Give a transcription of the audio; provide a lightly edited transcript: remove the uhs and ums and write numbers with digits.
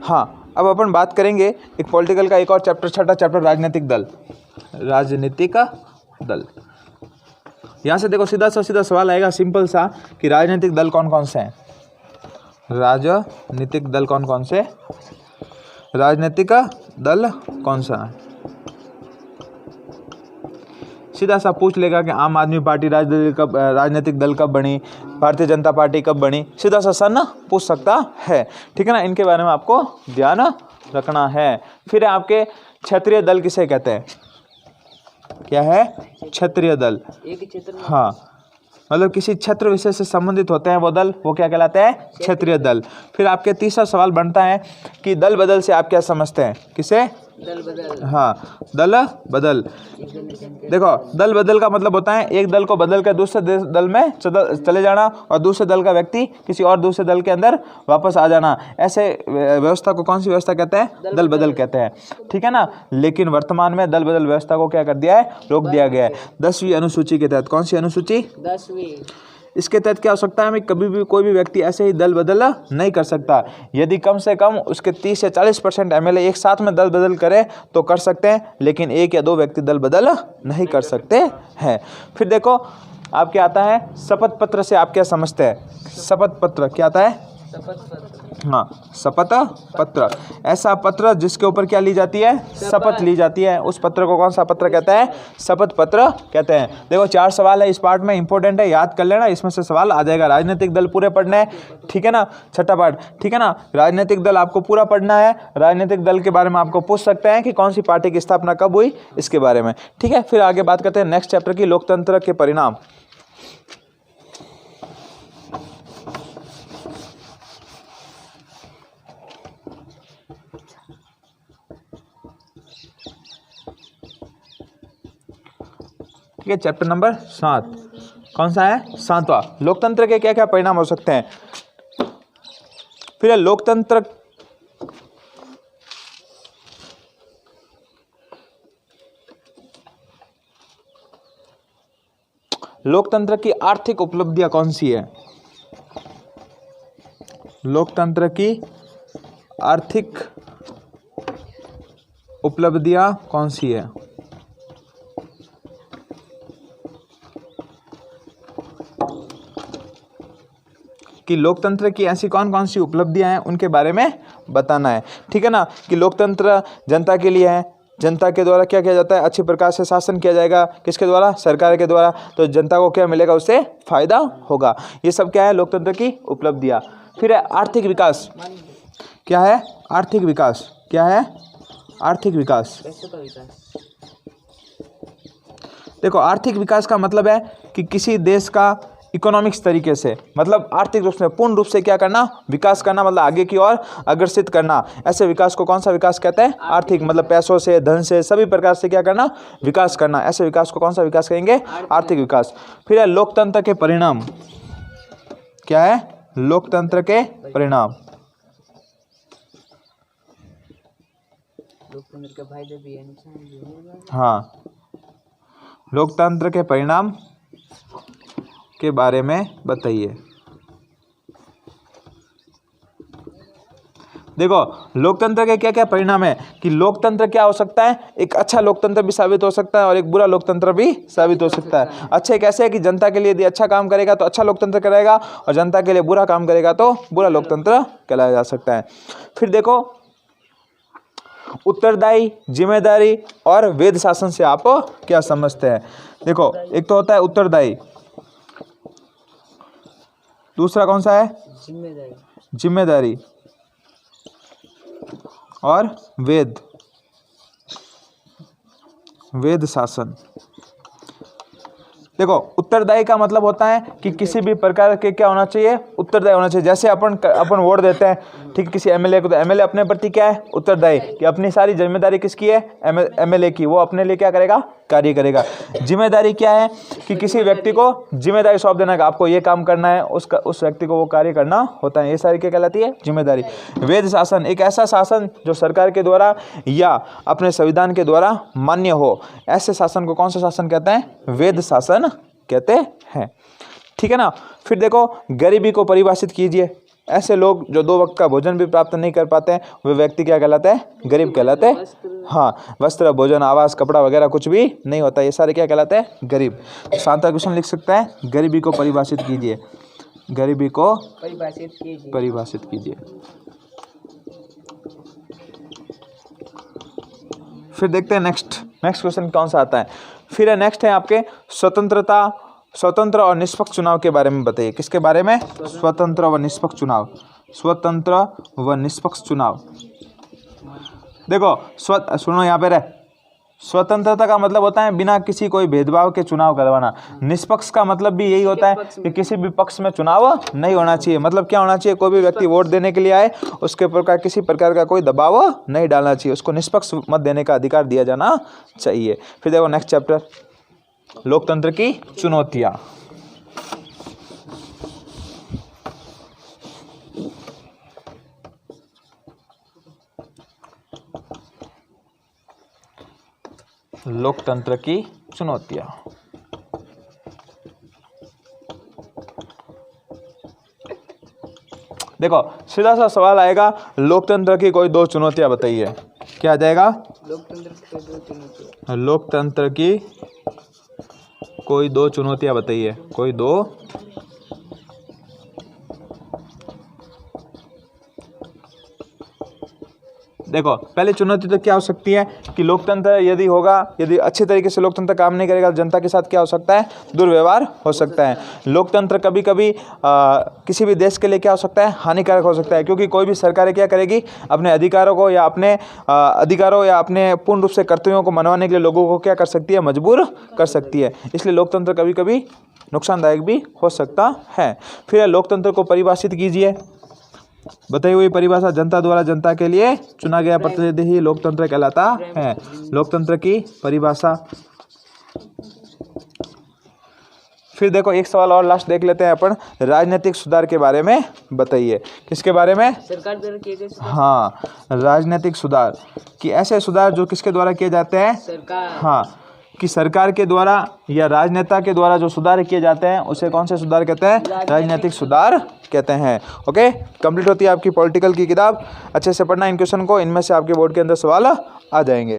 हाँ, अब अपन बात करेंगे एक पॉलिटिकल का एक और चैप्टर, छठा चैप्टर राजनीतिक दल। राजनीतिक दल, यहाँ से देखो सीधा सवाल आएगा सिंपल सा कि राजनीतिक दल कौन कौन से हैं। राजनीतिक दल कौन कौन से, राजनीतिक दल कौन सा है, सीधा सा पूछ लेगा कि आम आदमी पार्टी राजनीतिक दल कब बनी, भारतीय जनता पार्टी कब बनी, सीधा सा सन पूछ सकता है। ठीक है ना, इनके बारे में आपको ध्यान रखना है। फिर आपके क्षेत्रीय दल किसे कहते हैं, क्या है क्षेत्रीय दल, एक क्षेत्र में हाँ मतलब किसी क्षेत्र विशेष से संबंधित होते हैं वो दल, वो क्या कहलाते हैं क्षेत्रीय दल। फिर आपके तीसरा सवाल बनता है कि दल बदल से आप क्या समझते हैं, किसे, दल बदल, हाँ दल बदल। देखो दल बदल का मतलब होता है एक दल को बदल कर दूसरे दल में चले जाना और दूसरे दल का व्यक्ति किसी और दूसरे दल के अंदर वापस आ जाना, ऐसे व्यवस्था को कौन सी व्यवस्था कहते हैं, दल बदल कहते हैं। ठीक है ना, लेकिन वर्तमान में दल बदल व्यवस्था को क्या कर दिया है, रोक दिया गया है 10वीं अनुसूची के तहत। कौन सी अनुसूची, 10वीं। इसके तहत क्या हो सकता है, कभी भी कोई भी व्यक्ति ऐसे ही दल बदल नहीं कर सकता। यदि कम से कम उसके 30 से 40% एमएलए एक साथ में दल बदल करे तो कर सकते हैं, लेकिन एक या दो व्यक्ति दल बदल नहीं कर सकते हैं। फिर देखो आपके आता है शपथ पत्र से आप क्या समझते हैं, शपथ पत्र क्या आता है, हाँ शपथ पत्र, ऐसा पत्र जिसके ऊपर क्या ली जाती है, शपथ ली जाती है, उस पत्र को कौन सा पत्र कहते हैं, शपथ पत्र कहते हैं। देखो 4 सवाल है इस पार्ट में, इंपॉर्टेंट है, याद कर लेना, इसमें से सवाल आ जाएगा। राजनीतिक दल पूरे पढ़ने हैं, ठीक है ना, छठा पार्ट, ठीक है ना, राजनीतिक दल आपको पूरा पढ़ना है। राजनीतिक दल के बारे में आपको पूछ सकते हैं कि कौन सी पार्टी की स्थापना कब हुई, इसके बारे में। ठीक है, फिर आगे बात करते हैं नेक्स्ट चैप्टर की, लोकतंत्र के परिणाम। ठीक है, चैप्टर नंबर 7 कौन सा है, 7वां, लोकतंत्र के क्या क्या परिणाम हो सकते हैं। फिर लोकतंत्र की आर्थिक उपलब्धियां कौन सी है, लोकतंत्र की आर्थिक उपलब्धियां कौन सी है। कि लोकतंत्र की ऐसी कौन कौन सी उपलब्धियां हैं उनके बारे में बताना है। ठीक है ना, कि लोकतंत्र जनता के लिए है, जनता के द्वारा क्या किया जाता है, अच्छी प्रकार से शासन किया जाएगा, किसके द्वारा, सरकार के द्वारा, तो जनता को क्या मिलेगा, उससे फायदा होगा। ये सब क्या है, लोकतंत्र की उपलब्धियां। फिर है आर्थिक विकास, क्या है आर्थिक विकास, क्या है आर्थिक विकास। देखो आर्थिक विकास का मतलब है कि किसी देश का इकोनॉमिक्स तरीके से, मतलब आर्थिक रूप से पूर्ण रूप से क्या करना, विकास करना, मतलब आगे की ओर अग्रसित करना, ऐसे विकास को कौन सा विकास कहते हैं, आर्थिक, मतलब पैसों से, धन से, सभी प्रकार से क्या करना, विकास करना, ऐसे विकास को कौन सा विकास कहेंगे, आर्थिक विकास। फिर है लोकतंत्र के परिणाम, क्या है लोकतंत्र के परिणाम। लोकतंत्र का फायदा भी है, नुकसान भी है। हाँ, लोकतंत्र के परिणाम के बारे में बताइए। देखो लोकतंत्र के क्या क्या परिणाम है, कि लोकतंत्र क्या हो सकता है, एक अच्छा लोकतंत्र भी साबित हो सकता है और एक बुरा लोकतंत्र भी साबित हो सकता है। अच्छे कैसे है कि जनता के लिए यदि अच्छा काम करेगा तो अच्छा लोकतंत्र कराएगा, और जनता के लिए बुरा काम करेगा तो बुरा लोकतंत्र कहलाया जा सकता है। फिर देखो उत्तरदायी, जिम्मेदारी और वेद शासन से आप क्या समझते हैं। देखो एक तो होता है उत्तरदायी, दूसरा कौन सा है, जिम्मेदारी और वेद शासन। देखो उत्तरदायी का मतलब होता है कि किसी भी प्रकार के क्या होना चाहिए, उत्तरदायी होना चाहिए। जैसे अपन वोट देते हैं, ठीक, किसी एमएलए को, तो एमएलए अपने प्रति क्या है, उत्तरदायी, कि अपनी सारी जिम्मेदारी किसकी है, एमएलए की, वो अपने लिए क्या करेगा, कार्य करेगा। जिम्मेदारी क्या है, कि किसी व्यक्ति को जिम्मेदारी सौंप देना कि आपको ये काम करना है, उस व्यक्ति को वो कार्य करना होता है, ये सारी क्या कहलाती है, जिम्मेदारी। वेद शासन, एक ऐसा शासन जो सरकार के द्वारा या अपने संविधान के द्वारा मान्य हो, ऐसे शासन को कौन सा शासन कहते हैं, वेद शासन कहते हैं। ठीक है ना। फिर देखो गरीबी को परिभाषित कीजिए, ऐसे लोग जो 2 वक्त का भोजन भी प्राप्त नहीं कर पाते हैं वे व्यक्ति क्या कहलाते हैं? गरीब कहलाते हैं। हाँ, वस्त्र, भोजन, आवास, कपड़ा वगैरह कुछ भी नहीं होता, ये सारे क्या कहलाते हैं? गरीब। तो शांता क्वेश्चन लिख सकता है, गरीबी को परिभाषित कीजिए। गरीबी को परिभाषित कीजिए। फिर देखते हैं नेक्स्ट क्वेश्चन कौन सा आता है। फिर नेक्स्ट है आपके स्वतंत्र और निष्पक्ष चुनाव के बारे में बताइए। किसके बारे में? स्वतंत्र व निष्पक्ष चुनाव। स्वतंत्र व निष्पक्ष चुनाव। देखो सुनो यहाँ पे रहे, स्वतंत्रता का मतलब होता है बिना किसी कोई भेदभाव के चुनाव करवाना। निष्पक्ष का मतलब भी यही होता है कि किसी भी पक्ष में चुनाव नहीं होना चाहिए। मतलब क्या होना चाहिए? कोई भी व्यक्ति वोट देने के लिए आए, उसके प्रकार किसी प्रकार का कोई दबाव नहीं डालना चाहिए, उसको निष्पक्ष मत देने का अधिकार दिया जाना चाहिए। फिर देखो नेक्स्ट चैप्टर, लोकतंत्र की चुनौतियाँ। लोकतंत्र की चुनौतियाँ। देखो सीधा सा सवाल आएगा, लोकतंत्र की कोई 2 चुनौतियाँ बताइए। क्या आ जाएगा? लोकतंत्र की कोई 2 चुनौतियाँ बताइए। कोई 2 देखो पहली चुनौती तो क्या हो सकती है कि लोकतंत्र यदि अच्छे तरीके से लोकतंत्र काम नहीं करेगा, जनता के साथ क्या हो सकता है? दुर्व्यवहार हो सकता है। लोकतंत्र कभी कभी किसी भी देश के लिए क्या हो सकता है? हानिकारक हो सकता है, क्योंकि कोई भी सरकारें क्या करेगी? अपने अधिकारों को या अपने पूर्ण रूप से कर्तव्यों को मनवाने के लिए लोगों को क्या कर सकती है? मजबूर कर सकती है। इसलिए लोकतंत्र कभी कभी नुकसानदायक भी हो सकता है। फिर लोकतंत्र को परिभाषित कीजिए। बताई हुई परिभाषा, जनता द्वारा जनता के लिए चुना गया प्रतिनिधि ही लोकतंत्र कहलाता है। लोकतंत्र की परिभाषा। फिर देखो एक सवाल और लास्ट देख लेते हैं अपन, राजनीतिक सुधार के बारे में बताइए। किसके बारे में? सरकार द्वारा किए गए सुधार। हाँ, राजनीतिक सुधार कि ऐसे सुधार जो किसके द्वारा किए जाते हैं? सरकार। हाँ, कि सरकार के द्वारा या राजनेता के द्वारा जो सुधार किए जाते हैं उसे कौन से सुधार कहते हैं? राजनीतिक सुधार कहते हैं। ओके, कंप्लीट होती है आपकी पॉलिटिकल की किताब। अच्छे से पढ़ना इन क्वेश्चन को, इनमें से आपके बोर्ड के अंदर सवाल आ जाएंगे।